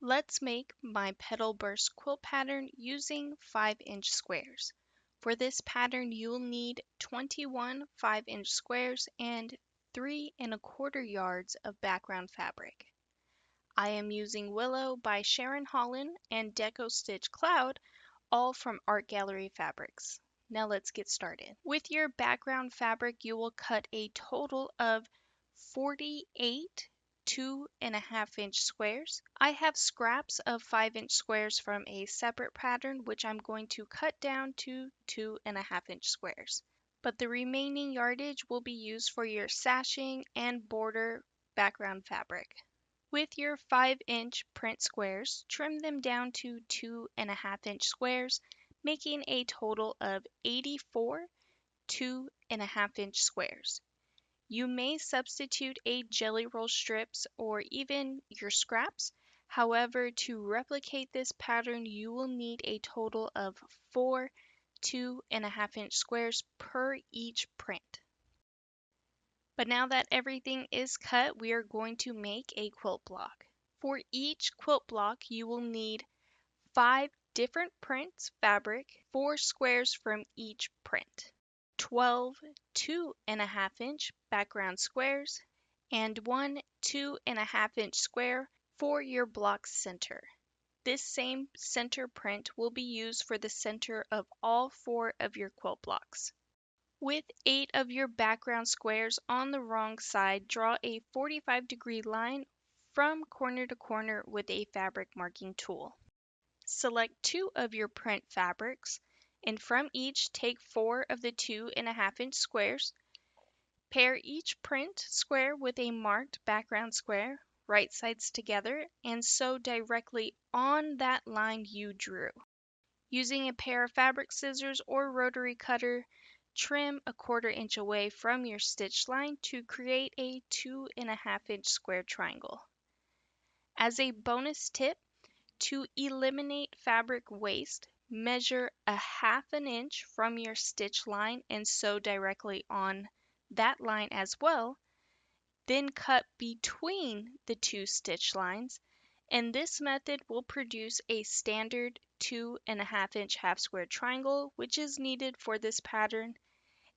Let's make my Petal Brust quilt pattern using 5-inch squares. For this pattern, you'll need 21 5-inch squares and 3¼ yards of background fabric. I am using Willow by Sharon, Holland and Deco Stitch Cloud, all from Art Gallery Fabrics. Now let's get started. With your background fabric, you will cut a total of 48 2½ inch squares. I have scraps of 5-inch squares from a separate pattern, which I'm going to cut down to 2½ inch squares. But the remaining yardage will be used for your sashing and border background fabric. With your 5-inch print squares, trim them down to 2½ inch squares, making a total of 84 2½ inch squares. You may substitute a jelly roll strips or even your scraps. However, to replicate this pattern, you will need a total of 4 2½ inch squares per each print. But now that everything is cut, we are going to make a quilt block. For each quilt block, you will need 5 different prints fabric, 4 squares from each print, 12 2½ inch background squares, and 1 2½ inch square for your block's center. This same center print will be used for the center of all 4 of your quilt blocks. With 8 of your background squares on the wrong side, draw a 45-degree line from corner to corner with a fabric marking tool. Select 2 of your print fabrics, and from each take 4 of the 2½ inch squares. Pair each print square with a marked background square, right sides together, and sew directly on that line you drew. Using a pair of fabric scissors or rotary cutter, trim a 1/4 inch away from your stitch line to create a 2½ inch square triangle. As a bonus tip, to eliminate fabric waste, measure 1/2 inch from your stitch line and sew directly on that line as well. Then cut between the 2 stitch lines, and this method will produce a standard 2½ inch half square triangle, which is needed for this pattern,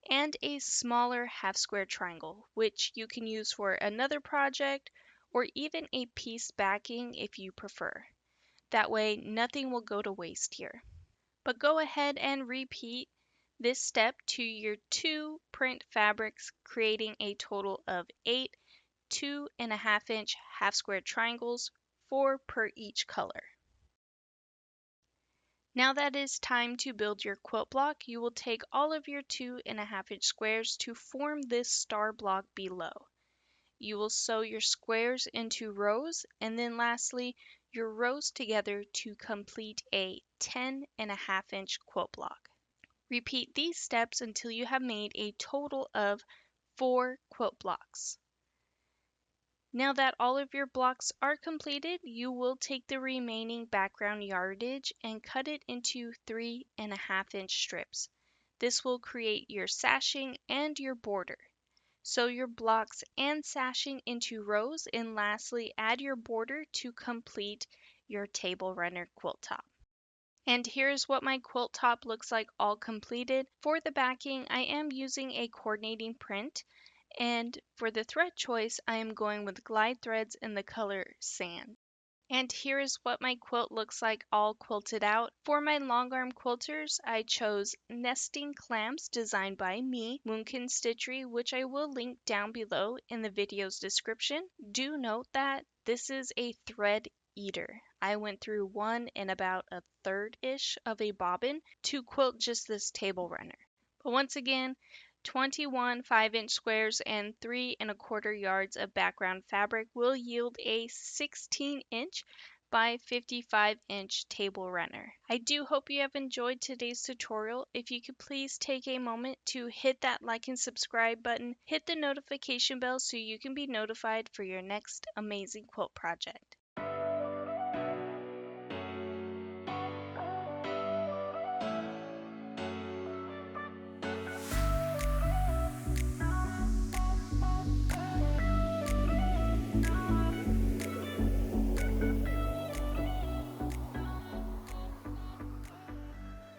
and a smaller half square triangle, which you can use for another project or even a piece backing if you prefer. That way, nothing will go to waste here. But go ahead and repeat this step to your 2 print fabrics, creating a total of 8 2½ inch half square triangles, 4 per each color. Now that it is time to build your quilt block, you will take all of your 2½ inch squares to form this star block below. You will sew your squares into rows, and then lastly, your rows together to complete a 10½ inch quilt block. Repeat these steps until you have made a total of 4 quilt blocks. Now that all of your blocks are completed, you will take the remaining background yardage and cut it into 3½ inch strips. This will create your sashing and your border. Sew your blocks and sashing into rows, and lastly add your border to complete your table runner quilt top. And here's what my quilt top looks like all completed. For the backing, I am using a coordinating print, and for the thread choice, I am going with glide threads in the color sand. And here is what my quilt looks like all quilted out. For my long arm quilters, I chose nesting clamps designed by me, Moonkin Stitchery, which I will link down below in the video's description. Do note that this is a thread eater. I went through 1 and about 1/3-ish of a bobbin to quilt just this table runner. But once again, 21 5-inch squares and 3¼ yards of background fabric will yield a 16-inch by 55-inch table runner. I do hope you have enjoyed today's tutorial. If you could please take a moment to hit that like and subscribe button, hit the notification bell so you can be notified for your next amazing quilt project.